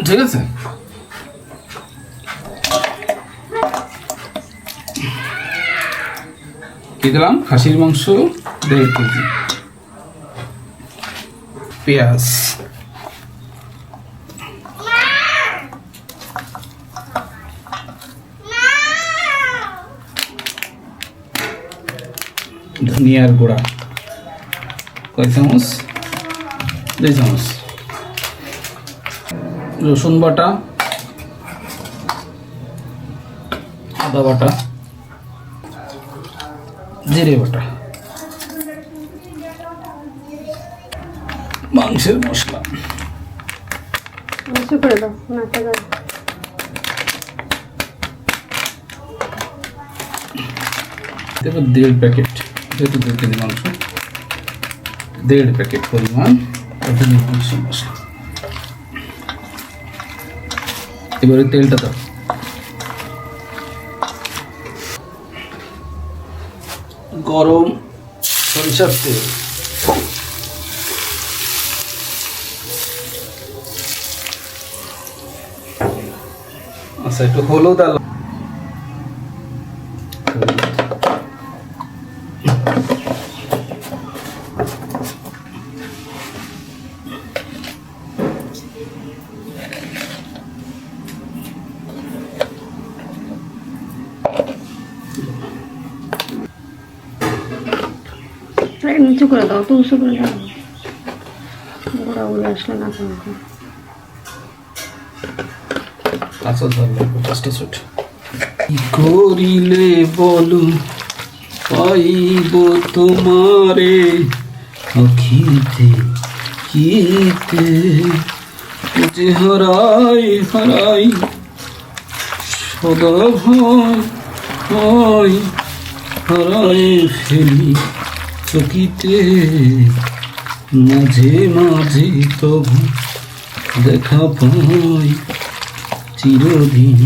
ঠিক আছে, কি দিলাম? খাসির মাংস 1.5 কেজি, পেঁয়াজ, ধনিয়ার গুঁড়া কয় চামচ? 2 চামচ, রসুন বাটা, আদা বাটা, জিরে বাটা, মাংসের মশলা, করে দাও নাটা দাও। এবার 1.5 প্যাকেট, যেহেতু 2 কেজি মাংস, 1.5 প্যাকেট পরিমাণ মাংসের মশলা। এবারে তেলটা দাও, গরম সরিষার তেল, আচ্ছা একটু হলুদ আর নিচু করে দাও, তো উঁচু করে দাও, গোড়া উড়ে আসলে না তোমাকে। আচ্ছা ফার্স্ট সুট কি করিলে বলো পাইব তোমারে, আখিতে কিতে যে হারাই হারাই সদা ভয় হারাই ফেলি চকিতে, মাঝে মাঝে তবু দেখা পাই, চিরদিন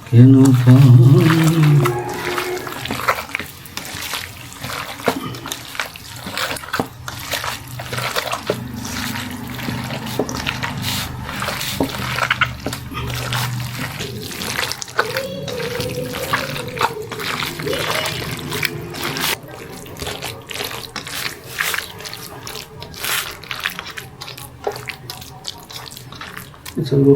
কেন পাই। চলো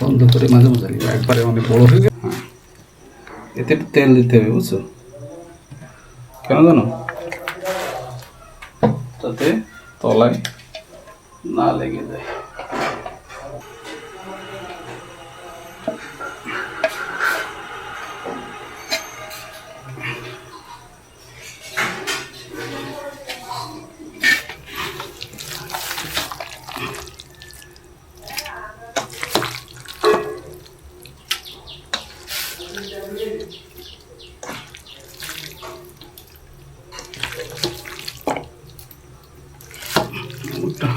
বন্ধ করে মাঝে মাঝে একবারে অনেক বড় হয়ে গেছে। হ্যাঁ, এতে তেল দিতে হবে, বুঝছো? কেন জানো? যাতে তলায় না লেগে যায়।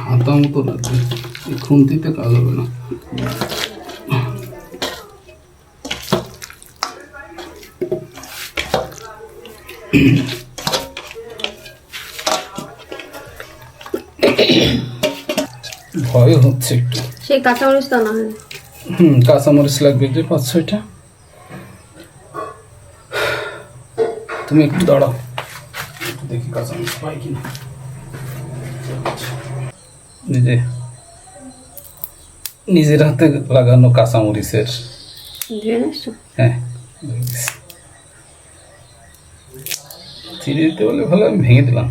হাতা মতো লাগবে, খুন্তিতে কাজ হবে না। ভয় হচ্ছে একটু। সেই কাঁচামরিচ তো না? কাঁচামরিচ লাগবে যে 5-6টা। তুমি একটু দাঁড়াও, দেখি কাঁচামরিচ পাই কিনা। নিজের হাতে লাগানো কাঁচামরিচের, হ্যাঁ চিড়ে দিতে বলে ভালো, আমি ভেঙে দিলাম।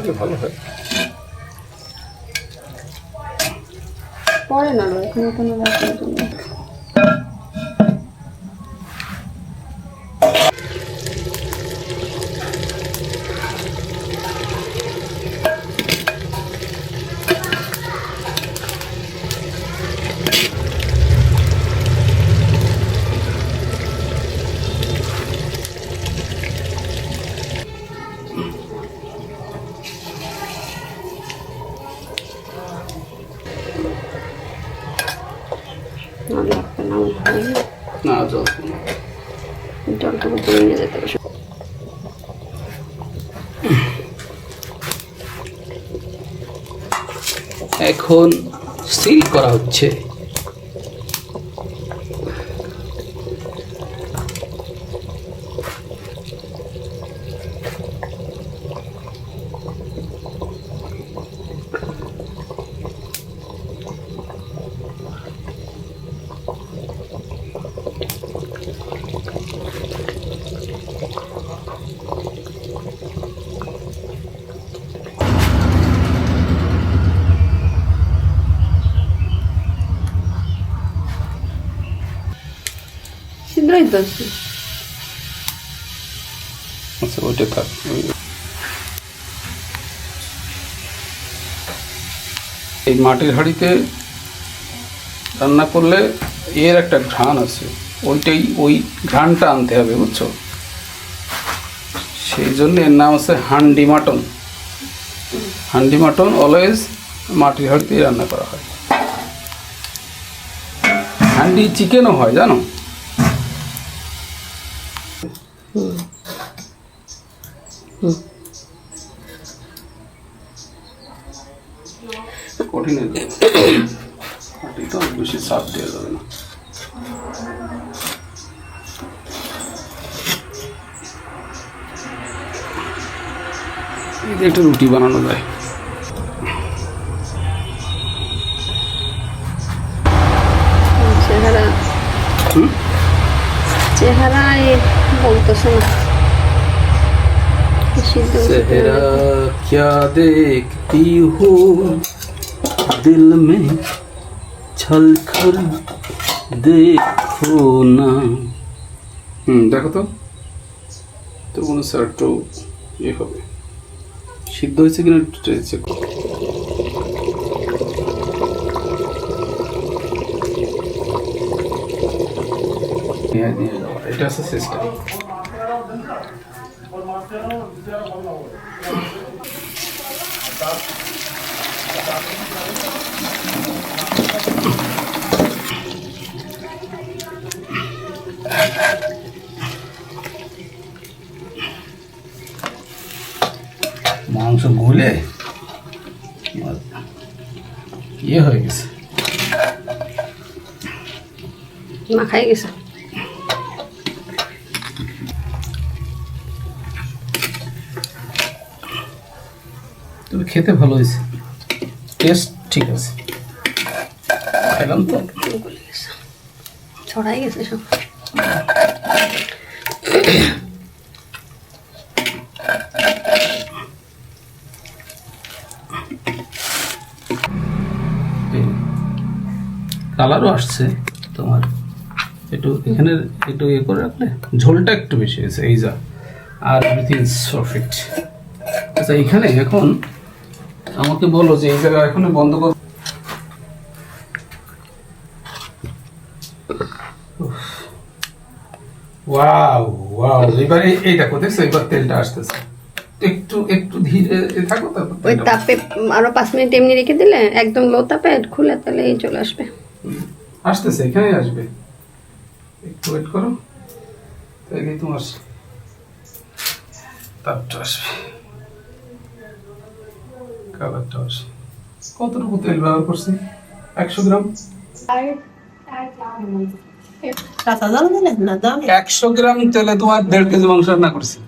দিলে ভালো হয়। পরে না এখানে কোনো রাখার জন্য। না লাগবে না, না জল জলটুকু তুলে নিয়ে যেতে হবে। এখন সিল করা হচ্ছে। শীঘ্রই তো আছে। আচ্ছা ওইটা থাক। এই মাটির হাঁড়িতে রান্না করলে এর একটা ঘ্রাণ আছে, ওই ঘ্রাণটা আনতে হবে, বুঝছো? সেই জন্য এর নাম আছে handi mutton. Handi mutton always মাটির হাঁড়িতেই রান্না করা হয়। হান্ডি চিকেনও হয়, জানো? কঠিন হাঁড়িটা বেশি চাপ দেওয়া যাবে না। একটা রুটি বানানো যায়। চেহারায় বলতেছে না। चेहरा क्या देखती हो दिल में छलकर देखो ना। দেখো তো মনে হচ্ছে একটু ইয়ে হবে, সিদ্ধ হয়েছে কিনা একটু চেক। এটা হচ্ছে সিস্টেম। মাংস গলে ইয়ে হয়ে গেছে, মাখাই গেছে। তবে খেতে ভালো হয়েছে, টেস্ট ঠিক আছে। খেলাম তো ছড়াই গেছে সব। কালারও আসছে তোমার, একটু এখানে একটু ইয়ে করে রাখলে ঝোলটা একটু বেশি হয়েছে, এই যা। আর এভরিথিং ইজ পারফেক্ট। আচ্ছা এখানে এখন আমাকে বলো যে এই জায়গা এখন বন্ধ কর। ওয়াও ওয়াও, এবারে এই দেখো, দেখছো এবার তেলটা আসতেছে। একটু একটু ধীরে থাকো, তারপর ওই তাপে আরো 5 মিনিট এমনি রেখে দিলে একদম লো তাপে খুলে তাহলে এই চলে আসবে। আসতেছে, এখানেই আসবে, একটু ওয়েট করো, তাহলে তোমার তাপটা আসবে, কালারটা আসবে। কতটুকু তেল ব্যবহার করছি? 100 গ্রাম। 100 গ্রাম তেলে তোমার 1.5 কেজি মাংস রান্না করছি।